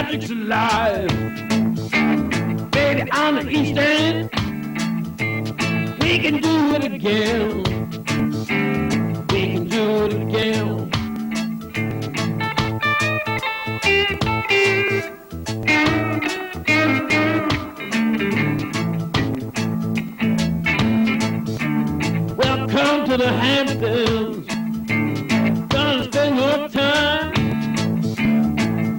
magic's alive. Baby, on the east end, we can do it again. We can do it again. Welcome to the Hamptons. Gonna spend your time.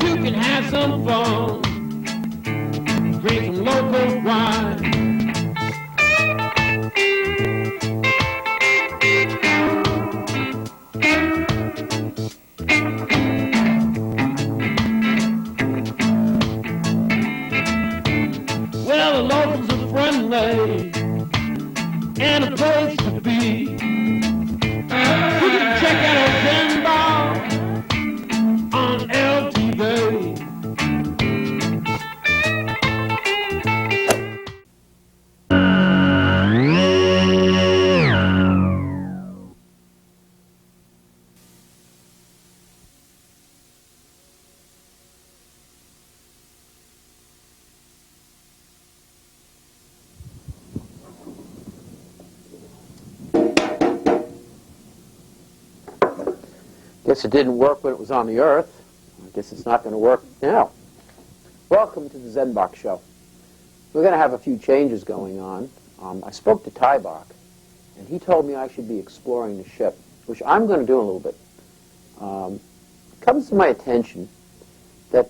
You can have some fun. Drink some local wine. Well, the locals are friendly and a place to be. We can check out our Zen Bar on LTV. Guess it didn't work when it was on the Earth. I guess it's not going to work now. Welcome to the Zenbach Show. We're going to have a few changes going on. I spoke to Tybach, and he told me I should be exploring the ship, which I'm going to do in a little bit. It comes to my attention that,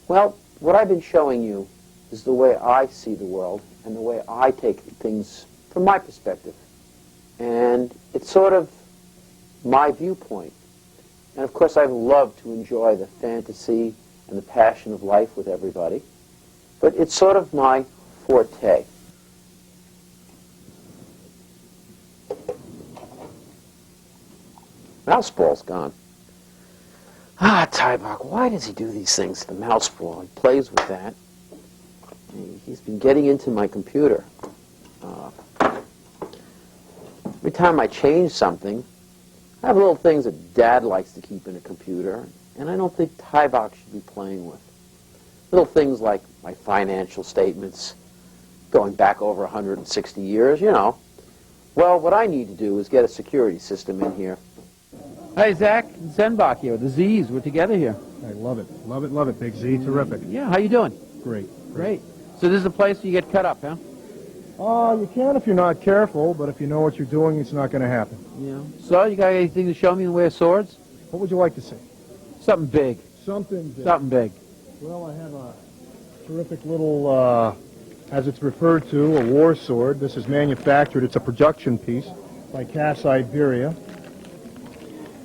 well, what I've been showing you is the way I see the world and the way I take things from my perspective. And it's sort of my viewpoint. And of course, I've loved to enjoy the fantasy and the passion of life with everybody. But it's sort of my forte. Mouse ball's gone. Ah, Tybach, why does he do these things to the mouse ball? He plays with that. He's been getting into my computer. Every time I change something, I have little things that Dad likes to keep in a computer, and I don't think Tybach should be playing with. Little things like my financial statements, going back over 160 years, you know. Well, what I need to do is get a security system in here. Hey, Zach, Zenbach here. The Z's, we're together here. I love it, Big Z. Terrific. Yeah, how you doing? Great. Great. So this is a place where you get cut up, huh? You can if you're not careful, but if you know what you're doing, it's not going to happen. Yeah. So you got anything to show me in the way of swords? What would you like to see? Something big. Something big. Something big. Well, I have a terrific little, as it's referred to, a war sword. This is manufactured. It's a production piece by Cass Iberia.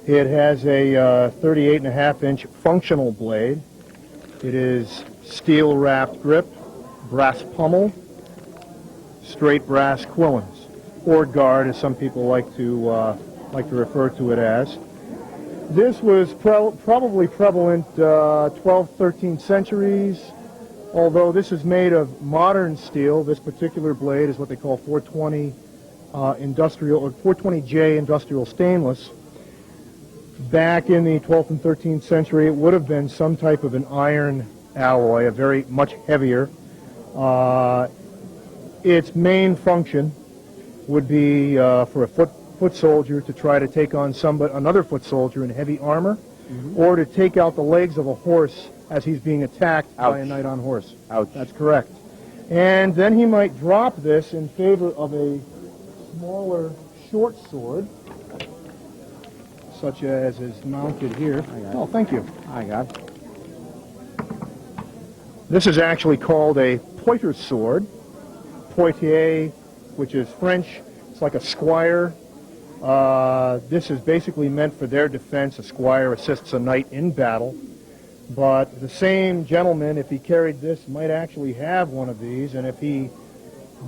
It has a 38.5-inch functional blade. It is steel-wrapped grip, brass pommel, straight brass quillins, or guard, as some people like to refer to it as. This was probably prevalent 12th, 13th centuries, although this is made of modern steel. This particular blade is what they call 420 industrial, or 420J industrial stainless. Back in the 12th and 13th century, it would have been some type of an iron alloy, a very much heavier. Its main function would be for a foot soldier to try to take on another foot soldier in heavy armor, or to take out the legs of a horse as he's being attacked by a knight on horse. Ouch. That's correct. And then he might drop this in favor of a smaller short sword, such as is mounted here. Oh, thank you. I got it. This is actually called a pointer sword. Poitiers, which is French. It's like a squire. This is basically meant for their defense. A squire assists a knight in battle. But the same gentleman, if he carried this, might actually have one of these. And if he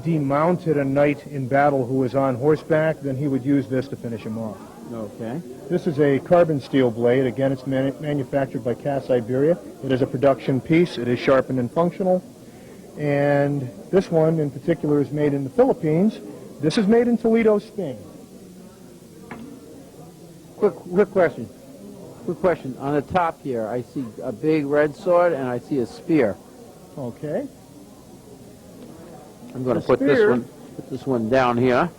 demounted a knight in battle who was on horseback, then he would use this to finish him off. Okay. This is a carbon steel blade. Again, it's manufactured by Cass Iberia. It is a production piece. It is sharpened and functional. And this one in particular is made in the Philippines. This is made in Toledo, Spain. Quick question. Quick question. On the top here, I see a big red sword and I see a spear. Okay. I'm going The to put spear- this one down here.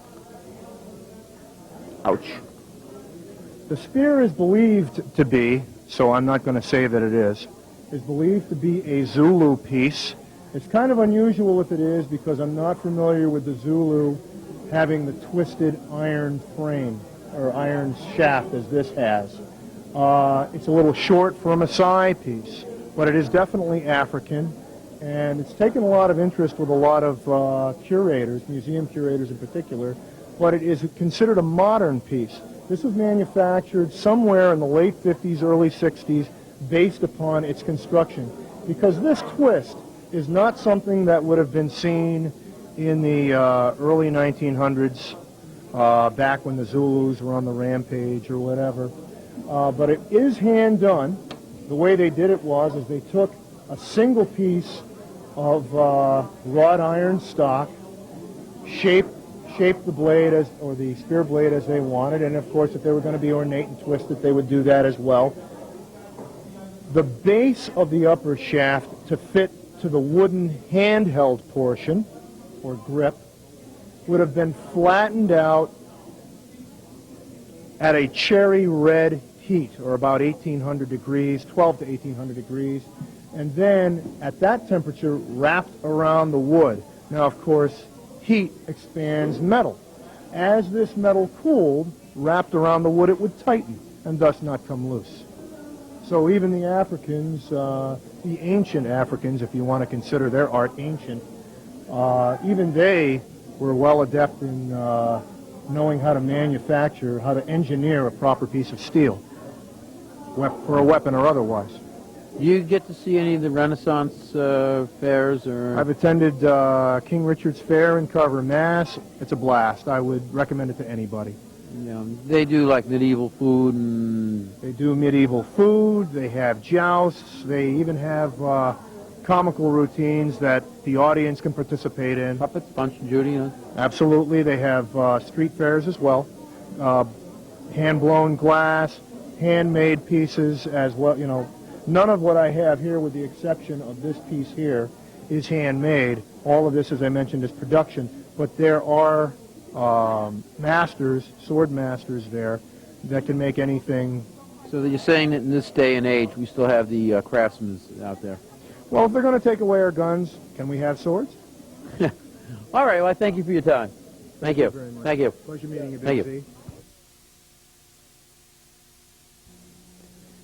Ouch. The spear is believed to be, so I'm not going to say that it is believed to be a Zulu piece. It's kind of unusual if it is because I'm not familiar with the Zulu having the twisted iron frame or iron shaft as this has. It's a little short for a Maasai piece, but it is definitely African, and it's taken a lot of interest with a lot of curators, museum curators in particular, but it is considered a modern piece. This was manufactured somewhere in the late 50s, early 60s, based upon its construction, because this twist is not something that would have been seen in the early 1900s, back when the Zulus were on the rampage or whatever. But it is hand done. The way they did it was they took a single piece of wrought iron stock, shaped the blade or the spear blade as they wanted, and of course if they were going to be ornate and twisted, they would do that as well. The base of the upper shaft to fit to the wooden handheld portion, or grip, would have been flattened out at a cherry red heat, or about 1800 degrees, 12 to 1800 degrees, and then at that temperature wrapped around the wood. Now, of course, heat expands metal. As this metal cooled, wrapped around the wood, it would tighten and thus not come loose. So even the Africans, the ancient Africans, if you want to consider their art ancient, even they were well adept in knowing how to manufacture, how to engineer a proper piece of steel, for a weapon or otherwise. You get to see any of the Renaissance fairs? Or I've attended King Richard's Fair in Carver, Mass. It's a blast. I would recommend it to anybody. you know, they do like medieval food and... They do medieval food. They have jousts. They even have comical routines that the audience can participate in. Puppets, Punch and Judy, you know? Absolutely. They have street fairs as well. Hand-blown glass, handmade pieces as well. You know, none of what I have here, with the exception of this piece here, is handmade. All of this, as I mentioned, is production. But there are masters, sword masters there, that can make anything. So that you're saying that in this day and age, we still have the craftsmen out there? Well, if they're going to take away our guns, can we have swords? All right, well, I thank you for your time. Thank you. very much. Thank you. Pleasure meeting you, Thank you. Big Z.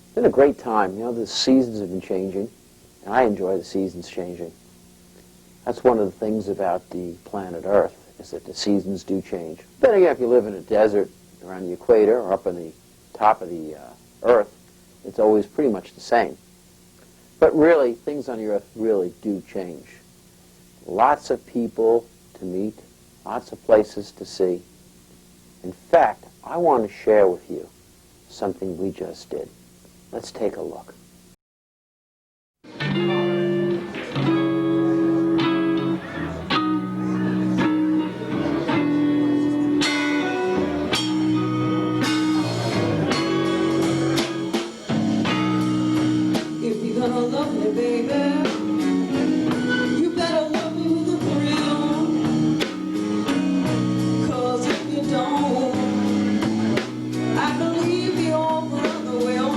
It's been a great time. You know, the seasons have been changing, and I enjoy the seasons changing. That's one of the things about the planet Earth, is that the seasons do change. Then again, if you live in a desert around the equator or up on the top of the Earth, it's always pretty much the same. But really, things on the Earth really do change. Lots of people to meet, lots of places to see. In fact, I want to share with you something we just did. Let's take a look. If you're gonna love me, baby, you better love me with a thrill. 'Cause if you don't, I believe you all brother will.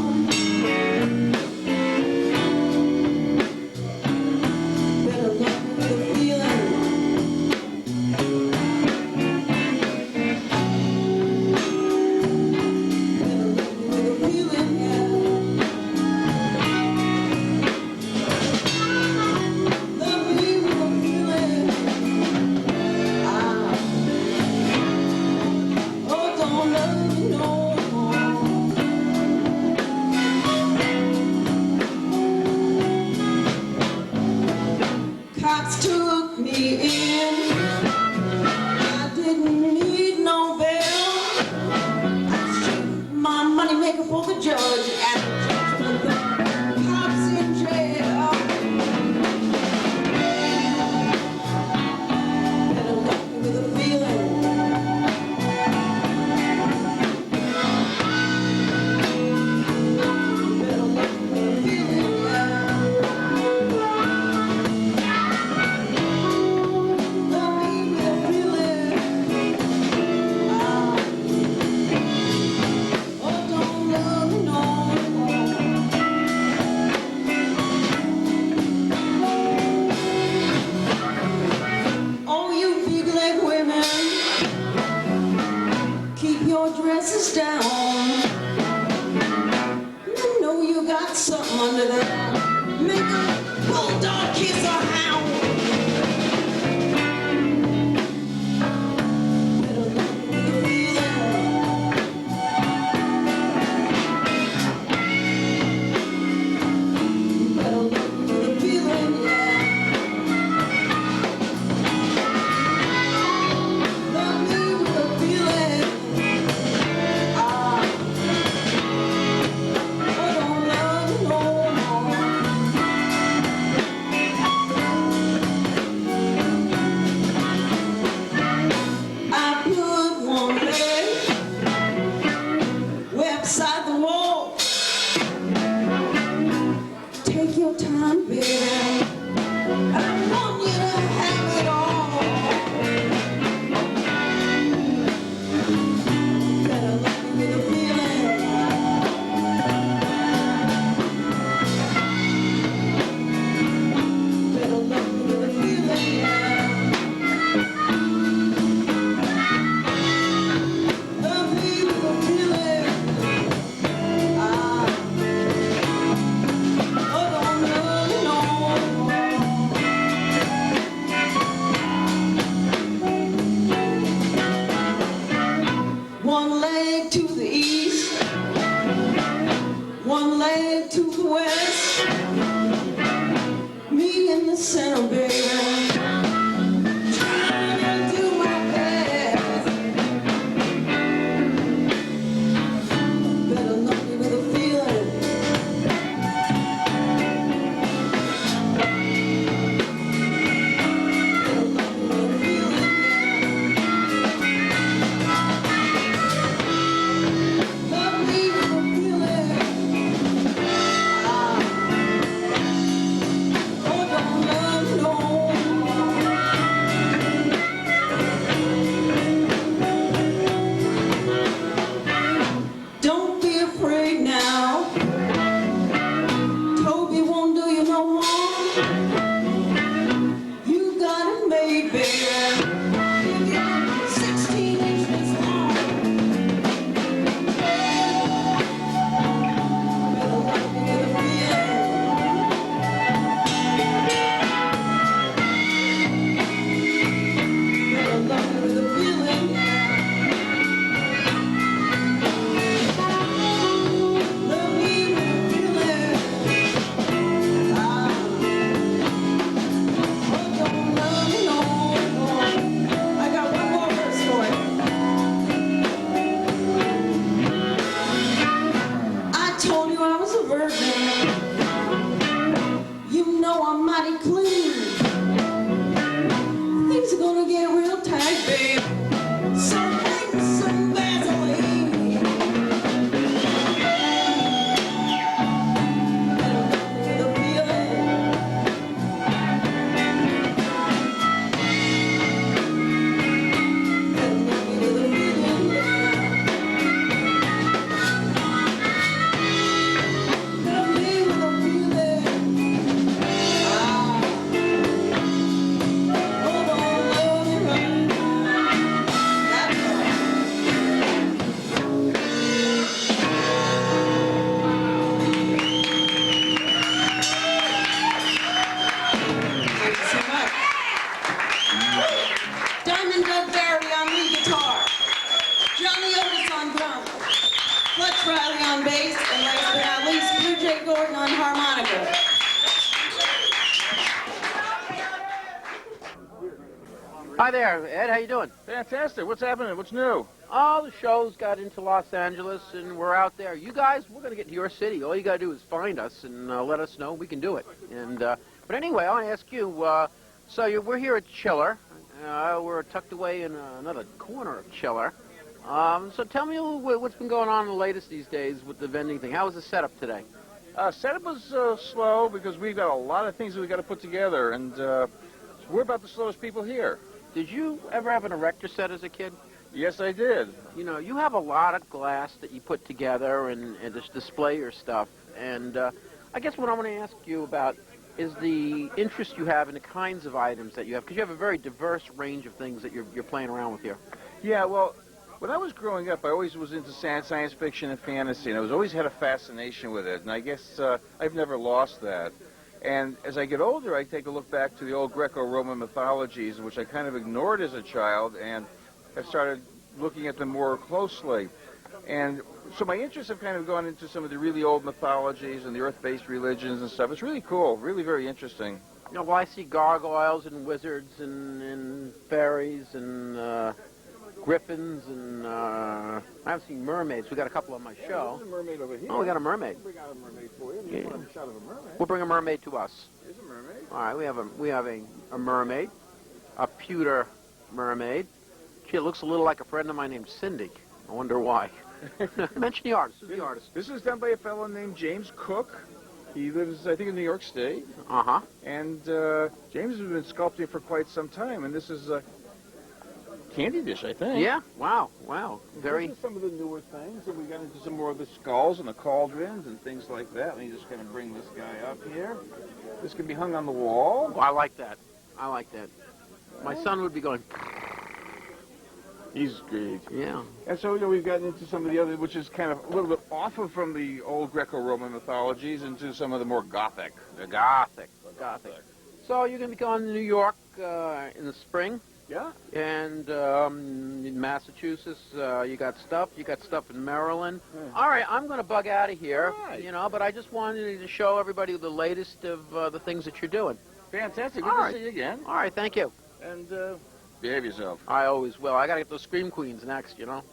center, baby. Trying to do my best. Better love me with a feeling. Better love me with a feeling, yeah. Love me with a feeling. Oh, don't love no more. Don't be afraid now. Toby won't do you no harm. You got it made, baby. You're 16 inches long. Better love me with a feeling. Better love me with a feeling, yeah. Love me with a feeling. Oh, don't love me no more. I got one more verse for you. I told you I was a virgin. You know I'm mighty clean. Things are gonna get real tight, babe. So bring some Vaseline. Better love me with a feeling. Better love me with a feeling, yeah. Love me with a feeling. Oh, don't love me right now. That's right. Thank you so much. Diamond Doug Barry on lead guitar. Johnny Otis on drums. Fletch Riley on bass. And last but not least, Blue Jay Gordon on harmonica. Hi there, Ed. How you doing? Fantastic. What's happening? What's new? Oh, the show's got into Los Angeles, and we're out there. You guys, we're going to get to your city. All you got to do is find us and let us know. We can do it. And but anyway, I want to ask you. We're here at Chiller. We're tucked away in another corner of Chiller. So tell me a little bit what's been going on in the latest these days with the vending thing. How was the setup today? Setup was slow because we've got a lot of things that we got to put together, and we're about the slowest people here. Did you ever have an erector set as a kid? Yes, I did. You know, you have a lot of glass that you put together and just display your stuff. And I guess what I want to ask you about is the interest you have in the kinds of items that you have, because you have a very diverse range of things that you're playing around with here. Yeah, well, when I was growing up, I always was into science fiction and fantasy, and I always had a fascination with it. And I guess I've never lost that. And as I get older, I take a look back to the old Greco-Roman mythologies, which I kind of ignored as a child, and I've started looking at them more closely. And so my interests have kind of gone into some of the really old mythologies and the earth-based religions and stuff. It's really cool, really very interesting. You know, well, I see gargoyles and wizards and fairies and griffins and I haven't seen mermaids. We got a couple on my show. There's a mermaid over here. Oh, we got a mermaid. We got a mermaid for you. Yeah. You want a shot of a mermaid? We'll bring a mermaid to us. There's a mermaid. All right, we have a mermaid, a pewter mermaid. She looks a little like a friend of mine named Cindy. I wonder why. Mention the artist. Who's the artist? This is done by a fellow named James Cook. He lives, I think, in New York State. Uh-huh. And James has been sculpting for quite some time. And this is a candy dish, I think. Yeah. Wow. Wow. Very. These are some of the newer things. And we got into some more of the skulls and the cauldrons and things like that. Let me just kind of bring this guy up here. This can be hung on the wall. Oh, I like that. I like that. My son would be going. He's great. Yeah. And so, we've gotten into some of the other, which is kind of a little bit off of from the old Greco-Roman mythologies into some of the more Gothic. Gothic. So you're going to be going to New York in the spring. Yeah. And in Massachusetts, you got stuff. You got stuff in Maryland. Yeah. All right, I'm going to bug out of here, All right. but I just wanted to show everybody the latest of the things that you're doing. Fantastic. All Good right. to see you again. All right, thank you. And behave yourself. I always will. I got to get those Scream Queens next, you know.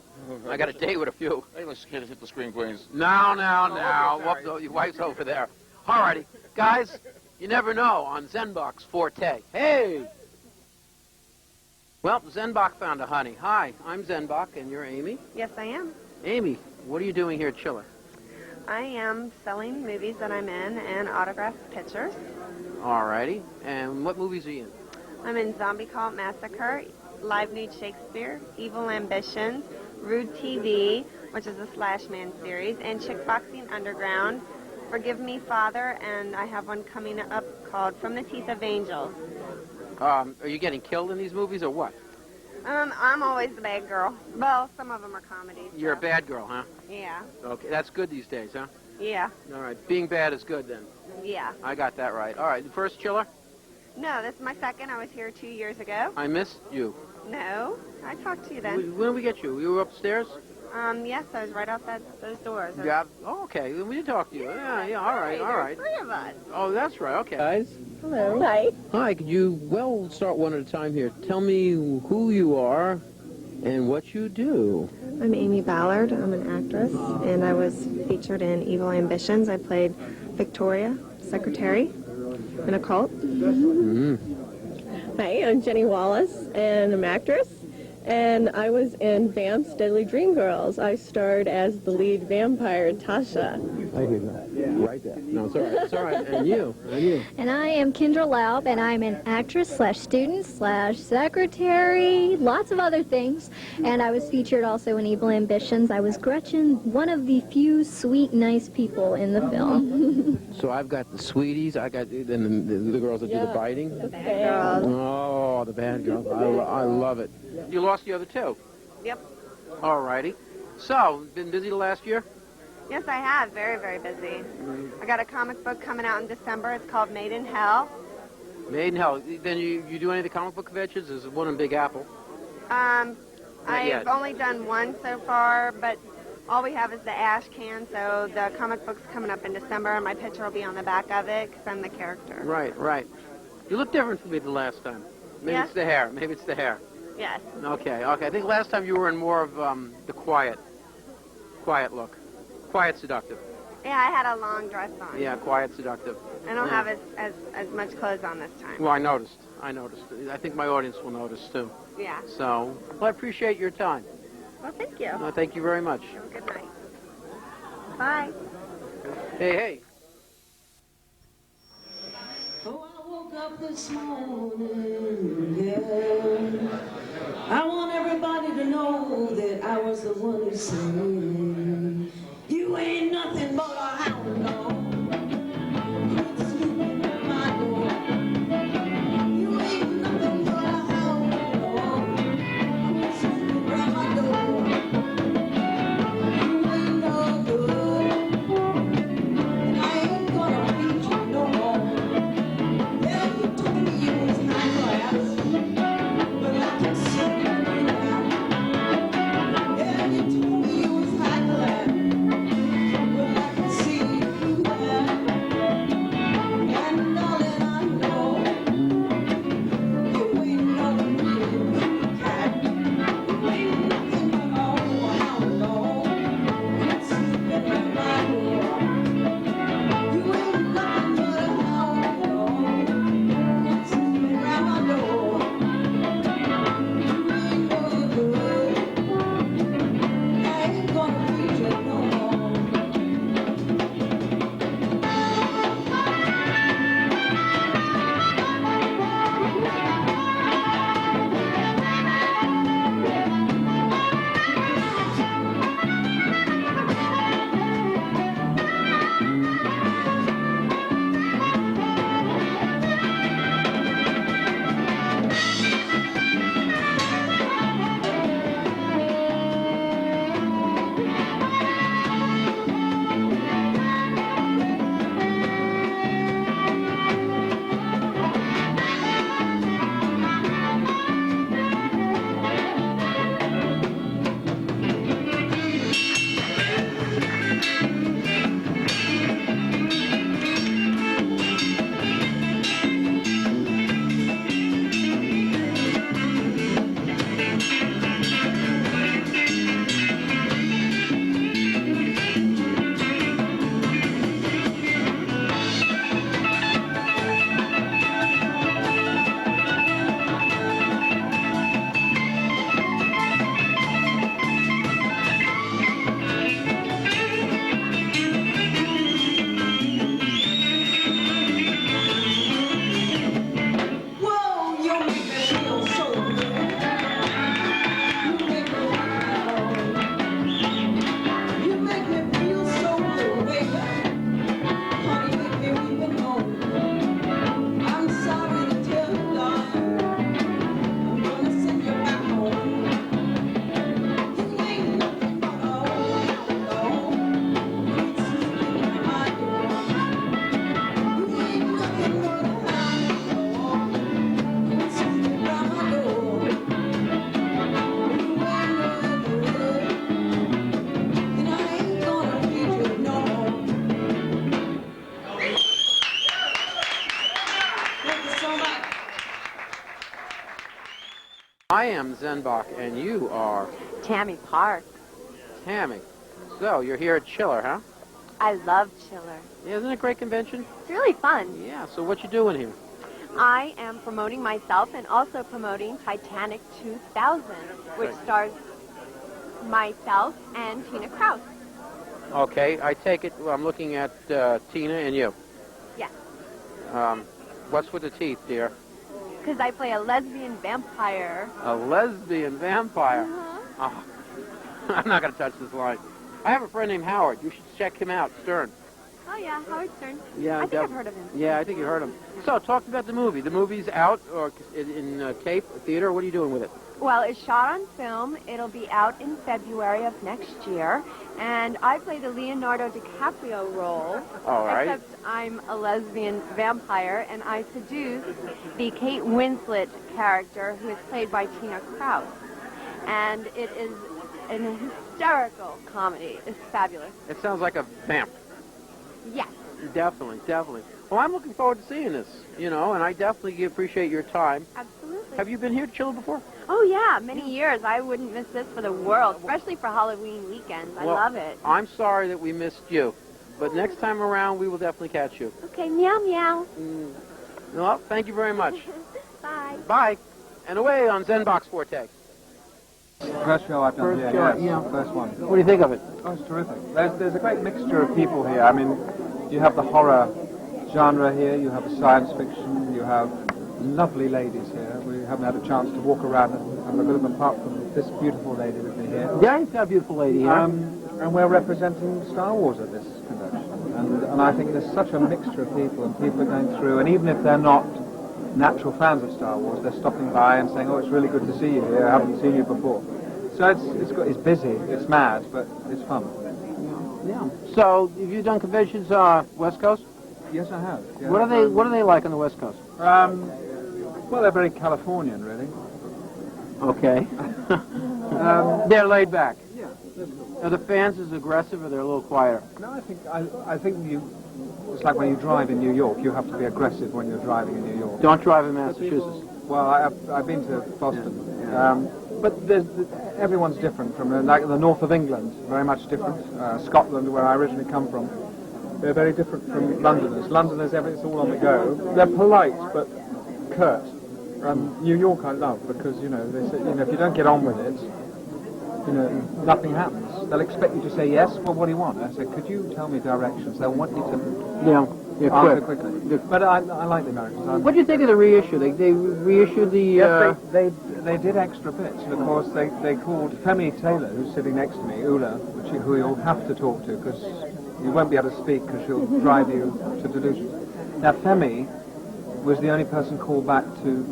I got a date with a few. Hey, let's hit the Scream Queens. Now. okay, sorry. Whoop, your wife's over there. All righty. Guys, you never know on Zenbach's forte. Hey! Well, Zenbach found a honey. Hi, I'm Zenbach, and you're Amy. Yes, I am. Amy, what are you doing here at Chiller? I am selling movies that I'm in and autographed pictures. All righty. And what movies are you in? I'm in Zombie Cult Massacre, Live Nude Shakespeare, Evil Ambitions, Rude TV, which is a Slash Man series, and Chickboxing Underground, Forgive Me Father, and I have one coming up called From the Teeth of Angels. Are you getting killed in these movies or what? I'm always the bad girl. Well, some of them are comedies. You're a so. bad girl, huh? Yeah. Okay, that's good these days, huh? Yeah. All right, being bad is good then. Yeah. I got that right. All right, the first Chiller? No, this is my second. I was here 2 years ago. I missed you. No, I talked to you then. When did we get you? You were upstairs? Yes, I was right out those doors. Yeah. Oh, okay. We did talk to you. Yeah. All right. There are 3 of us. Oh, that's right. Okay. Guys. Hello. Hi. Hi. Could you, we'll start one at a time here. Tell me who you are and what you do. I'm Amy Ballard. I'm an actress, and I was featured in Evil Ambitions. I played Victoria, secretary in a cult. Hi, I'm Jenny Wallace, and I'm an actress. And I was in Vamp's Deadly Dream Girls. I starred as the lead vampire, Tasha. I did not. Right there. No, it's all right. It's all right. And you? And I am Kendra Laub, and I'm an actress / student / secretary, lots of other things. And I was featured also in Evil Ambitions. I was Gretchen, one of the few sweet, nice people in the film. So I've got the sweeties. I got then the girls that do the biting. The bad girls. Oh, the bad girls. I love it. You lost the other 2. Yep. All righty. So, been busy the last year? Yes, I have. Very, very busy. I got a comic book coming out in December. It's called Made in Hell. Made in Hell. Then you do any of the comic book conventions? There's one in Big Apple. I've yet. only done one so far, but all we have is the ash can, so the comic book's coming up in December, and my picture will be on the back of it because I'm the character. Right. You look different from me the last time. Maybe Yeah? it's the hair. Yes. Okay. I think last time you were in more of the quiet look. Quiet, seductive. Yeah, I had a long dress on. Yeah, quiet, seductive. I don't Yeah. have as much clothes on this time. Well, I noticed. I think my audience will notice, too. Yeah. So, well, I appreciate your time. Well, thank you. No, thank you very much. Have a good night. Bye. Hey. Oh, I woke up this morning, yeah. I want everybody to know that I was the one who said, you ain't nothing but a hound dog. You sleeping at my door. You ain't nothing but a hound dog. You sleeping at my door. You ain't no good. And I ain't gonna feed you no more. Yeah, you told me you was high class, but I can see you now. Yeah, you told me you was high I am Zenbach, and you are Tammy Parks. Tammy. So, you're here at Chiller, huh? I love Chiller. Yeah, isn't it a great convention? It's really fun. Yeah, so what you doing here? I am promoting myself and also promoting Titanic 2000, which stars myself and Tina Kraus. Okay, I take it, well, I'm looking at Tina and you. Yes. What's with the teeth, dear? Because I play a lesbian vampire. A lesbian vampire? Oh, I'm not going to touch this line. I have a friend named Howard. You should check him out, Stern. Oh, yeah, Howard Stern. Yeah, I think I've heard of him. Yeah, I think you heard him. So, talk about the movie. The movie's out or in Cape Theater. What are you doing with it? Well, it's shot on film. It'll be out in February of next year. And I play the Leonardo DiCaprio role. All right. Except I'm a lesbian vampire, and I seduce the Kate Winslet character, who is played by Tina Kraus. And it is an hysterical comedy. It's fabulous. It sounds like a vamp. Yes. Definitely, definitely. Well, I'm looking forward to seeing this, you know, and I definitely appreciate your time. Absolutely. Have you been here to Chiller before? Oh, yeah, many years. I wouldn't miss this for the world, especially for Halloween weekends. I love it. I'm sorry that we missed you, but next time around we will definitely catch you. Okay, meow, meow. Well, thank you very much. Bye. Bye. And away on Zenbox Forte. First show I've done here, yes. First one. What do you think of it? Oh, it's terrific. There's a great mixture of people here. I mean, you have the horror genre here, you have the science fiction, you have lovely ladies here. We haven't had a chance to walk around and look at them apart from this beautiful lady with me here. Yeah, you've got a beautiful lady here. And we're representing Star Wars at this convention. And I think there's such a mixture of people, and people are going through, and even if they're not natural fans of Star Wars, they're stopping by and saying, oh, it's really good to see you here, I haven't seen you before. So it's busy, it's mad, but it's fun. Yeah. So, have you done conventions West Coast? Yes, I have. Yeah. What are they like on the West Coast? Well, they're very Californian, really. Okay. They're laid back. Yeah. Are the fans as aggressive, or they're a little quieter? No, I think it's like when you drive in New York, you have to be aggressive when you're driving in New York. Don't drive in Massachusetts. Well, I've been to Boston. Yeah. But everyone's different from, like the north of England, very much different. Scotland, where I originally come from, they're very different from Londoners. Londoners, it's all on the go. They're polite, but curt. New York I love, because, you know, they say, you know, if you don't get on with it, you know, nothing happens. They'll expect you to say yes. Well, what do you want? I say, could you tell me directions? They'll want you to answer quickly. But I like the Americans. What do you think of the reissue? They reissued the... Yes, they did extra bits, because they called Femi Taylor, who's sitting next to me, Ula, who you'll have to talk to, because you won't be able to speak, because she'll drive you to delusions. Now, Femi was the only person called back to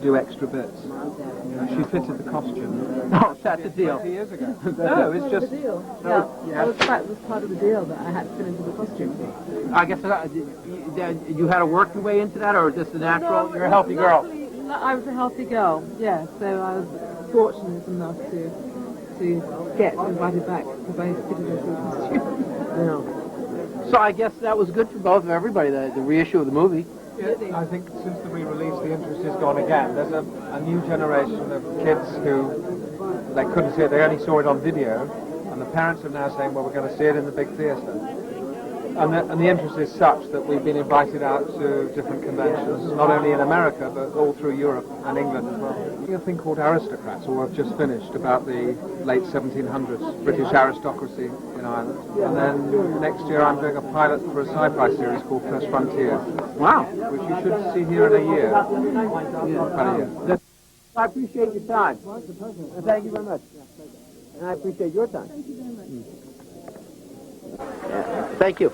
do extra bits. You know, she fitted the costume. Oh, that's the deal. 20 years ago. No, it's just... That was part of the deal, that I had to fit into the costume. I guess you had to work your way into that, or just the natural? No, you're a healthy girl. I was a healthy girl, yeah, so I was fortunate enough to get invited back because I fitted into the costume. Yeah. So I guess that was good for both of everybody, the reissue of the movie. Yeah, I think since the re-release, the interest has gone again. There's a new generation of kids who they couldn't see it, they only saw it on video, and the parents are now saying, well, we're going to see it in the big theatre. And the interest is such that we've been invited out to different conventions, not only in America, but all through Europe and England as well. There's a thing called Aristocrats, or I've just finished, about the late 1700s, British aristocracy in Ireland. And then next year I'm doing a pilot for a sci-fi series called First Frontier. Wow. Which you should see here in a year. About a year. I appreciate your time. Thank you very much. And I appreciate your time. Thank you very much. Thank you.